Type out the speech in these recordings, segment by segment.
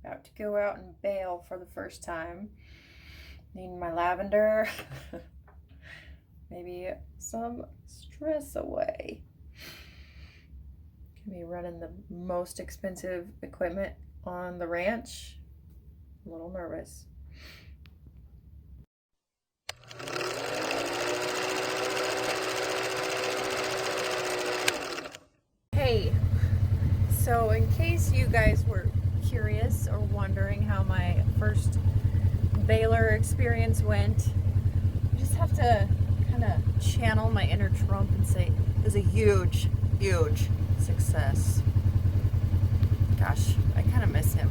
About to go out and bale for the first time. Need my lavender. Maybe some stress away. Gonna be running the most expensive equipment on the ranch. A little nervous. Hey, so in case you guys were curious or wondering how my first Baler experience went, you just have to kind of channel my inner Trump and say it was a huge, huge success. Gosh, I kind of miss him.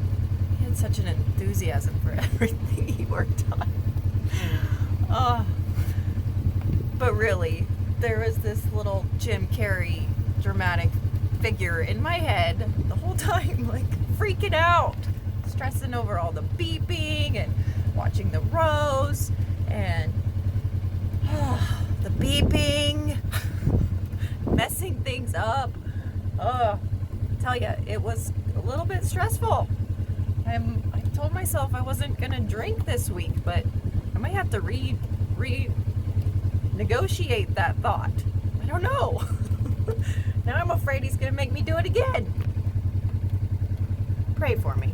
He had such an enthusiasm for everything he worked on. But really, there was this little Jim Carrey dramatic figure in my head the whole time, like freaking out, stressing over all the beeping and watching the rows and the beeping, messing things up. I tell you, it was a little bit stressful. I told myself I wasn't gonna drink this week, but I might have to negotiate that thought. I don't know. Now I'm afraid he's gonna make me do it again. Pray for me.